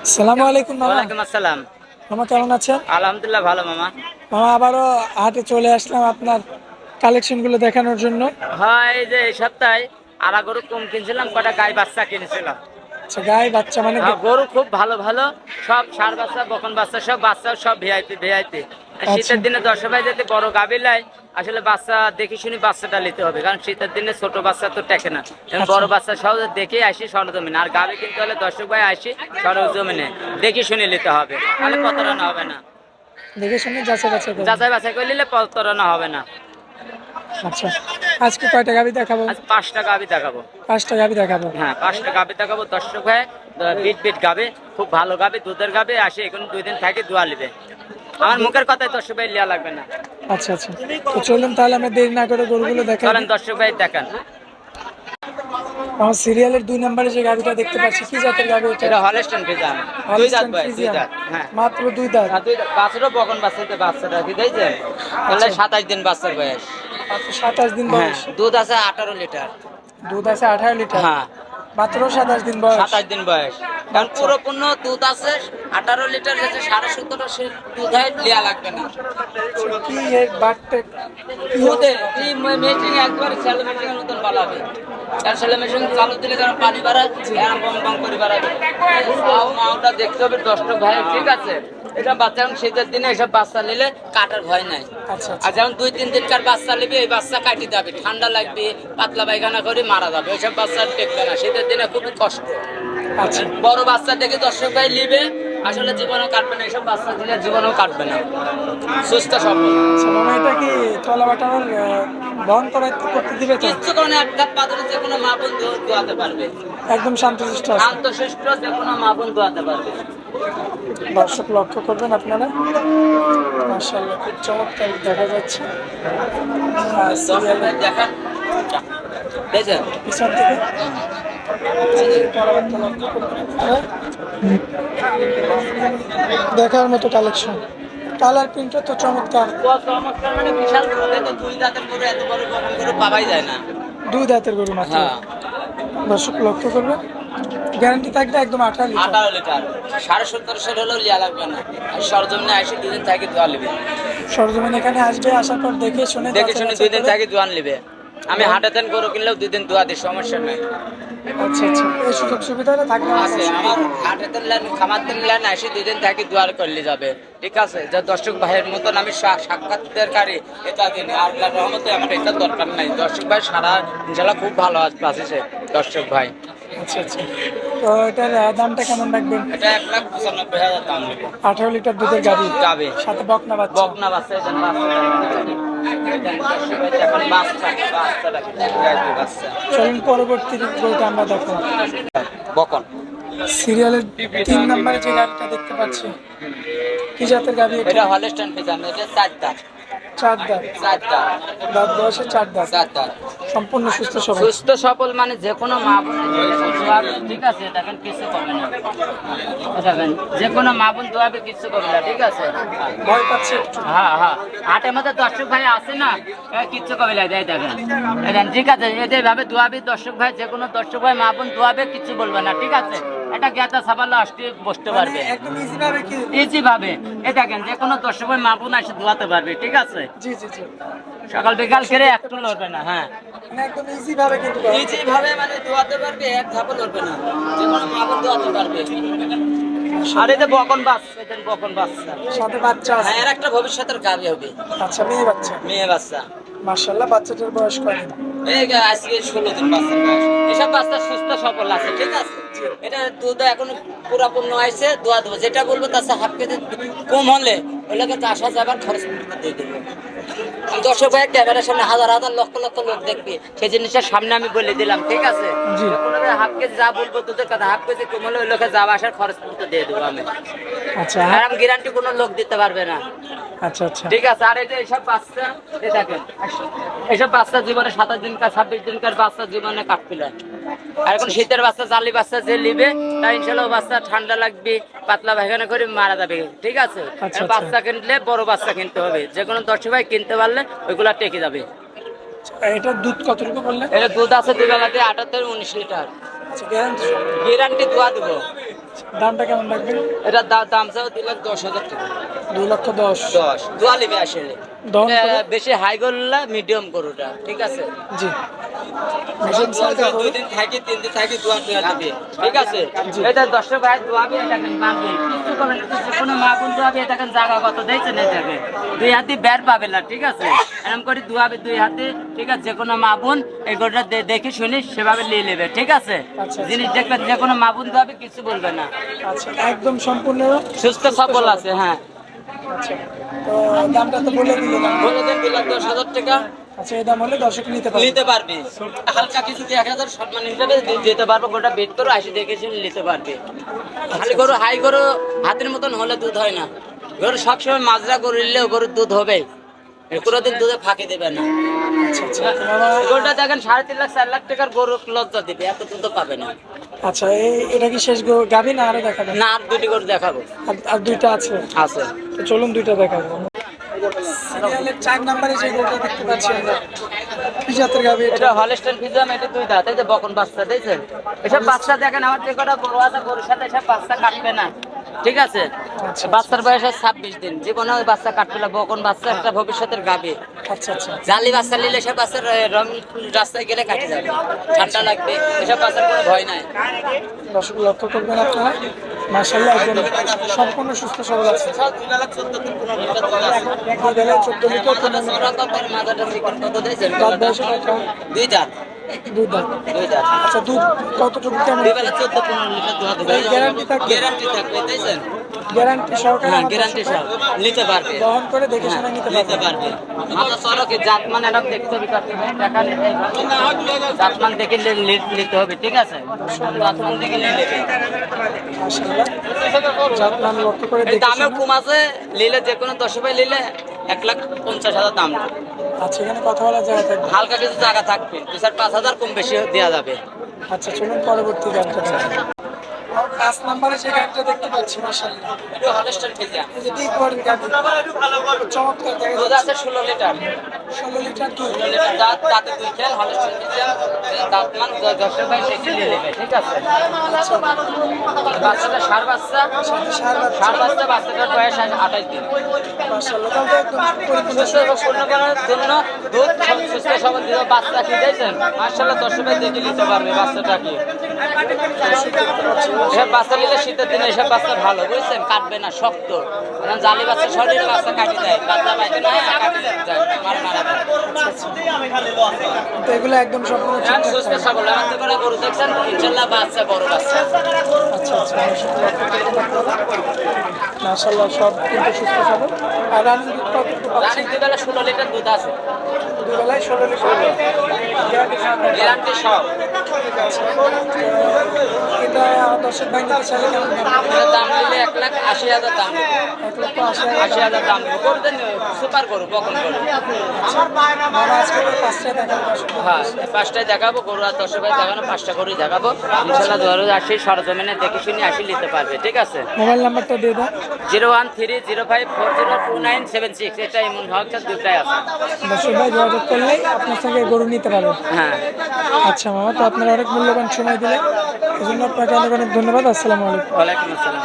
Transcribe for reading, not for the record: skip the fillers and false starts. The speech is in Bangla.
আসসালামু আলাইকুম মামা। ওয়ালাইকুম আসসালাম। মামা কেমন আছেন? আলহামদুলিল্লাহ ভালো মামা। মামা আবারও হাটে চলে আসলাম আপনার কালেকশন গুলো দেখানোর জন্য। হয় এই যে এই সপ্তাহে আড়া গরু কম কিনছিলাম, কটা গাই বাচ্চা কিনেছিলাম। আচ্ছা, গায়ে বাচ্চা মানে হ্যাঁ, গরু খুব ভালো ভালো, সব ষাঁড় বাচ্চা বকন বাচ্চা, সব বাচ্চা সব ভিআইপি ভিআইপি। আচ্ছা শীতের দিনে দর্শক ভাই যদি বড় গাভী লাই, আসলে বাচ্চা দেখে শুনি বাচ্চাটা নিতে হবে, কারণ শীতের দিনে ছোট বাচ্চা তো টেকে না। আচ্ছা। বড় বাচ্চা সহ দেখে আসি সরজমিনে, আর গাভী কিনতে হলে দর্শক ভাই আসি সরজমিনে দেখে শুনে নিতে হবে, তাহলে প্রতারণা হবে না। দেখে শুনে যাচাই বাছাই করুন। যাচাই বাছাই করে নিলে প্রতারণা হবে না। আচ্ছা, আজকে কয়টা গাভি দেখাবো? আজ 5টা গাভী দেখাবো। 5টা গাভি দেখাবো। হ্যাঁ, 5টা গাভী দেখাবো দর্শক ভাই। বিট বিট গাবে, খুব ভালো গাবে, দুধের গাবে, আসে এখন 2 দিন থাকে দোয়া নিবে। আমার মুখের কথায় দর্শক ভাই লিয়া লাগবে না। আচ্ছা আচ্ছা, তো চলুন তাহলে আমরা দেরি না করে গরুগুলো দেখাই। চলেন দর্শক ভাই দেখান। আমার সিরিয়ালের 2 নম্বরে যে গাভিটা দেখতে পাচ্ছি, কি জাতের গাভি এটা? এটা হলস্টেইন ফ্রিজিয়ান, দুই দাঁত ভাই, দুই দাঁত। হ্যাঁ, মাত্র 2 দাঁত। আর দুই দাঁত বাছুরও বকন বাচ্চাতে বাচ্চাটা কি দিয়েছেন, তাহলে 27 দিন বাচ্চার বয়স। মাত্র 27 দিন হ্যাঁ, বয়স। দুধ আছে 18 লিটার। দুধ আছে 18 লিটার। হ্যাঁ, মাত্র 27 দিন বয়স। 27 দিন বয়স, কারণ পুরোপূর্ণ দুধ আছে 18 লিটার, যেটা 17.5 সে দুধ হয়, লিয়া লাগবে না। কি এর বাটতে দুধে এই মেশিন একবারে সেলো মেশিনের মতন বাড়াবে, আর সেলো মেশিন চালু দিলে কারণ পানি বাড়ায়, এরকম বম বম করে বাড়াবে। মাওটা দেখতে হবে দর্শক ভাই, ঠিক আছে? এটা বাচ্চা এখন শীতের দিনে এসব বাচ্চা নিলে কাটার ভয় নাই। আচ্ছা আর যেমন 2-3 দিনকার বাচ্চা নিবে, এই বাচ্চা কাটি যাবে, ঠান্ডা লাগবে, পাতলা পায়খানা করে মারা যাবে, ওইসব বাচ্চা টেকবে না, শীতের দিনে খুবই কষ্ট। আচ্ছা বড় বাচ্চা দেখে দর্শক ভাই নিবে, আসলে জীবনেও কাটবে না, এসব বাচ্চা দিলে জীবনেও কাটবে না, সুস্থ সফল। আচ্ছা মামা, এটা কি তলা বাটানোর বহন করতে দিবে তো? কিচ্ছু কারণে এক ধাপ পাথরে যে কোনো মা বোন দোয়াতে পারবে, একদম শান্তশিষ্ট আছে। শান্তশিষ্ট যে কোনো মা বোন দোয়াতে পারবে। দর্শক লক্ষ্য করবেন আপনারা, মাশাআল্লাহ খুব চমৎকার দেখা যাচ্ছে। সিরিয়ালের দেখান, দেখছেন? পিছন থেকে পরবর্তী লক্ষ্য করবেন আপনারা। দেখার মতো কালেকশন, কালার প্রিন্টও তো চমৎকার। চমৎকার মানে বিশাল বড়, তো 2 দাঁতের গরু, এত বড় গরু পাওয়াই যায় না। 2 দাঁতের গরু মাত্র। হ্যাঁ, দর্শক লক্ষ্য করবেন, গ্যারান্টি থাকবে একদম 18 লিটার। 18 লিটার, 17.5 হলেও লিয়া লাগবে না, আর সরজমিনে আসে 2 দিন থাকে দোয়া নেবে। সরজমিন এখানে আসবে, আসার পর দেখে শুনে দেখে শুনে 2 দিন করে- থাকে দোয়া নেবে। আমি হাটেতেন গরু কিনলেও 2 দিন দোয়া দিই, সমস্যা নেই। আচ্ছা আচ্ছা, এই সুযোগ সুবিধাটা থাকবে আছে আমার হাটেতেন লাইন, খামারতেন লাইন আসি 2 দিন থাকি দোয়ার করলে যাবে, ঠিক আছে? যা দর্শক ভাইয়ের মতন আমি সাক্ষাৎকারী এটা দিন, আল্লাহর রহমতে আমার এটা দরকার নাই। দর্শক ভাই সারা ইনশাল্লাহ খুব ভালো আছে দর্শক ভাই। আচ্ছা আচ্ছা, তো এটার দামটা কেমন রাখবেন? এটা 1,95,000 দাম নেবে। 18 লিটার দুধের গাভী, গাবে সাথে বকনা বাচ্চা। বকনা বাচ্চা, এখানে এখন বাচ্চা চলুন পরবর্তী গরুটা আমরা দেখো। বকন সিরিয়ালের 3 নম্বরে যে গাভীটা দেখতে পাচ্ছি, কি জাতের গাভী এটা? এটা হলস্টাইন ফ্রিজিয়ান, এটা 4 দাঁত। 4 দাঁত। 4 দাঁত, দাঁত বয়সে 4 দাঁত। 4 দাঁত। সম্পূর্ণ সুস্থ সবল। সুস্থ সবল মানে যে কোনো মা বোনের দোয়াবে, ঠিক আছে? দেখেন কিছু করবে না, দেখেন যে কোনো মা বোন দোয়াবে, কিছু করবে না, ঠিক আছে? ভয় পাচ্ছে একটু। হ্যাঁ হ্যাঁ, হাটের মধ্যে দর্শক ভাই আছে না, কিচ্ছু করবে না, দেখেন দেখেন, ঠিক আছে? এদের ভাবে দোয়াবে দর্শক ভাই, যে কোনো দর্শক ভাই মা বোন দোয়াবে, কিছু বলবে না, ঠিক আছে? এটা জ্ঞাতা সাবাল্লা আসতে বসতে পারবে একদম ইজি ভাবে কি? ইজি ভাবে। এ দেখেন যে কোনো দর্শক ভাই মা বোন এসে দোয়াতে পারবে, ঠিক আছে? জি জি জি, সকাল বিকাল করে একটু লড়বে না। হ্যাঁ, মানে একদম ইজি ভাবে কিন্তু। ইজি ভাবে মানে দোয়াতে পারবে, এক ধাপে লড়বে না, যে কোনো মা বোন দোয়াতে পারবে। আর এই যে বকন বাচ্চা, এই যে বকন বাচ্চা, সাথে বাচ্চা আছে। হ্যাঁ, এর একটা ভবিষ্যতের গাভী হবে, আচ্ছা, মেয়ে বাচ্চা। মেয়ে বাচ্চা। মাশাআল্লাহ, বাচ্চাটার বয়স কত? এই আজকে 16 দিন বাচ্চা বয়স। এসব বাচ্চা সুস্থ সবল আছে, ঠিক আছে? এটা দুধ এখন পুরাপূর্ণ হয়েছে, দোয়া দেবো, যেটা বলবো তার সাথে হাফ কেজি কম হলে ওগুলোকে তো আসা যাবার খরচ দিয়ে দেবো। দর্শক ভাই ক্যামেরার সামনে হাজার হাজার লক্ষ লক্ষ লোক দেখবে, সেই জিনিসটা সামনে আমি বলে দিলাম, ঠিক আছে? জি। হাফ কেজি যা বলবো দুধের কথা, হাফ কেজি কম হলে ওই লোকে যাওয়া আসার খরচ পড়তে দিয়ে দেবো আমি। আচ্ছা আর আমি গ্যারান্টি কোনো লোক দিতে পারবে না, আচ্ছা আচ্ছা, ঠিক আছে? আর এটা এইসব বাচ্চা, এই দেখেন এইসব বাচ্চা জীবনে 27 দিনকার 26 দিনকার বাচ্চা জীবনে কাটছিল। আর এখন শীতের বাচ্চা, জালি বাচ্চা যে নিবে, তাই ইনশাল্লাহ বাচ্চা ঠান্ডা লাগবে, পাতলা পায়খানা করে মারা যাবে, ঠিক আছে? আচ্ছা, বাচ্চা কিনলে বড় বাচ্চা কিনতে হবে, যে কোনো দর্শক ভাই কিনতে পারলে ওইগুলা টেকে যাবে। এটা দুধ কতটুকু বললেন? এটা দুধ আছে 2 বেলাতে 78-19 লিটার, আচ্ছা, গ্যারান্টি। গ্যারান্টি দোয়া দেবো। দামটা কেমন রাখবেন? এটার দাম চাও 2,10,000 টাকা। 2,10,000। 10 দোয়া লিবে আসলে দহন এটা করে? বেশি হাই গরুলা মিডিয়াম গরুটা, ঠিক আছে? জি। মিডিয়াম সাইজের গরু। 2 দিন থাকি 3 দিন থাকি দোয়া দিবে, ঠিক আছে? এটা 10 ভাই দোয়াবে, এটাকে মানবে কিছু করবে না, কিছু কোনো মা বোন দোয়াবে, এটাকে জায়গা কত দিয়েছেন, এটাকে 2 হাতে বের পাবে না, ঠিক আছে? এরকম করে দোয়াবে 2 হাতে, ঠিক আছে? যে কোনো মা বোন এই গরুটা দেখে শুনি সেভাবে নিয়ে নেবে, ঠিক আছে? আচ্ছা। জিনিস দেখবেন যে কোনো মা বোন দোয়াবে কিছু বলবে না, আচ্ছা, একদম সম্পূর্ণ সুস্থ সবল আছে। হ্যাঁ, আচ্ছা, তো দামটা তো বলে দিলেন আপনি। বলে দেন 2,10,000 টাকা আচ্ছা, এই দাম হলে দর্শক নিতে পারবে। নিতে পারবে, হালকা কিছু 1,000 সম্মান হিসাবে দিতে পারবো, গোটা বেট করে আসি দেখে শুনে নিতে পারবে। খালি গরু হাই গরু হাতের মতন হলে দুধ হয় না, গরু সবসময় মাজরা গরু নিলেও গরুর দুধ হবে, কোনোদিন দুধে ফাঁকি দেবে না। আচ্ছা আচ্ছা, তো মামা, গরুটা দেখেন 3.5 লাখ 4 লাখ টাকার গরু লজ্জা দিবে, এত দুধ পাবে না। আচ্ছা, এটা কি শেষ গাভী না আরো দেখাবেন? না, আর 2টি গরু দেখাবো, আর দুইটা আছে? আছে। তো চলুন দুইটা দেখাবো। সিরিয়ালের 4 নম্বরে যে গরুটা দেখতে পাচ্ছি আমরা, কি জাতের গাভী এটা? এটা হলস্টাইন ফ্রিজিয়ান, এটা 2 দাঁত, এই যে বকন বাচ্চা দেখছেন? এসব বাচ্চা দেখেন আমার যে কটা গরু আছে, গরুর সাথে এসব বাচ্চা কাটবে না, ঠিক আছে? আচ্ছা, বাচ্চার বয়স 26 দিন, জীবনে ওই বাচ্চা কাটবে না, বকন বাচ্চা একটা ভবিষ্যতের গাবে। আচ্ছা আচ্ছা, জালি বাচ্চা নিলে সব বাচ্চার রং রাস্তায় গেলে কাটে যাবে, ঠান্ডা লাগবে, এসব বাচ্চার কোনো ভয় নাই। দর্শক লক্ষ্য করবেন আপনারা, মাশাআল্লাহ একদম সম্পূর্ণ সুস্থ সবল আছে। সব 2,14 থেকে 15 লিটার দুধ আছে। দুই বেলায় 14 লিটার, 15 লিটার। সরা কপার মাথাটা চিকন কত দিয়েছেন? দাঁত বয়সে কয়টা? 2 দাঁত, দুই দাঁত। 2 দাঁত। আচ্ছা, দুধ কতটুকু কেমন? 2 বেলা 14-15 লিটার দুধ হবে। গ্যারান্টি থাকবে? গ্যারান্টি থাকবে, তাইছেন? গ্যারান্টি সহকারে হ্যাঁ, আমার গ্যারান্টি দর্শকরা সব নিতে পারবে। দহন করে দেখে শুনে নিতে নিতে পারবে। পারবে। মাথা সরকে জাতমান এরকম দেখতে হবে, করতে হবে, টাকা নিতে হবে। জাতমান দেখে নিতে হবে, ঠিক আছে? জাতমান দেখে নিয়ে নেবে। মাশাআল্লাহ, জাতমান লক্ষ্য করে এই দেখে দামেও শুনে। কম আছে, নিলে যে কোনো 10 ভাই নিলে 1,50,000 দাম নেবে। আচ্ছা, এখানে কথা বলা জায়গা থাকবে। হালকা কিছু জায়গা থাকবে, 2-4-5,000 কম বেশি দেওয়া যাবে। আচ্ছা, চলুন পরবর্তী গানটা দেখি। 5 নম্বরে যে গানটা দেখতে পাচ্ছি, মাশাআল্লাহ, এটা হলস্টাইন ফ্রিজিয়ান, এই যে ডিপ বডির গাভী, চমৎকার দেখা দুধ যাচ্ছে। আছে 16 লিটার। 16 লিটার দুধ। 16 লিটার দাঁত, দাঁতে 2 খেল, হলস্টাইন ফ্রিজিয়ান, দাঁতমান 10 ভাই দেখে নিয়ে নেবে, ঠিক আছে? বাচ্চাটা ষাঁড় বাচ্চা, সার বাচ্চা। ষাঁড় বাচ্চা, বাচ্চাটার বয়স 28 দিন। মাশাআল্লাহ, তাহলে তো একদম পরিপূর্ণ সুস্থ এবং পূর্ণ করার জন্য দুধ সুস্থ সবল দিল, বাচ্চা কি দিয়েছেন? মাশাআল্লাহ 10 ভাই দেখে নিতে পারবে বাচ্চাটাকে। এসব বাচ্চা নিলে শীতের দিনে এসব বাচ্চা ভালো, বুঝছেন? কাটবে না, শক্ত। কারণ জালি বাচ্চা শরীরে বাচ্চা কাটি দেয়, বাচ্চা পাইতে না কাটি যায়, মারা দেয়। তো এগুলো একদম সম্পূর্ণ এখন ঠিকঠাক সুস্থ থাকবে। সবল, আমার তো করে গরু দেখছেন, ইনশাল্লাহ বাচ্চা বড় বাচ্চা। আচ্ছা আচ্ছা, মাশাআল্লাহ সব কিন্তু সুস্থ সবল। আর রানিং দুধ কতটুকু পাচ্ছি? রানিং 2 বেলা 16 লিটার দুধ আছে, দুবেলায় 16 লিটার। গ্যারান্টি সহকারে। গ্যারান্টি সব। এটা 10 ভাঙতে চাইলে কেমন দাম? এটার দাম নিলে 1,80,000 দাম নেবে। 1,80,000। 80,000 দাম নেবে। করবেন সুপার গরু, বকন গরু। মামা আজকে তো 5টা দেখাবো দর্শক। হ্যাঁ, 5টায় দেখাবো গরু, আর 10 ভাই দেখানো 5টা গরুই দেখাবো। ইনশাল্লাহ 2080 সরজমিনে দেখে শুনে আসি নিতে পারবে, ঠিক আছে? মোবাইল নাম্বারটা দিয়ে দাও। 01305402976, এটা এমন হচ্ছে 2টাই আছে। দর্শক ভাই যোগাযোগ করলেই আপনার সঙ্গে গরু নিতে পারবেন। হ্যাঁ, আচ্ছা মামা, তো আপনারা অনেক মূল্যবান সময় দিলেন, এজন্য আপনাকে অনেক অনেক ধন্যবাদ। আসসালামু আলাইকুম। ওয়ালাইকুম আসসালাম।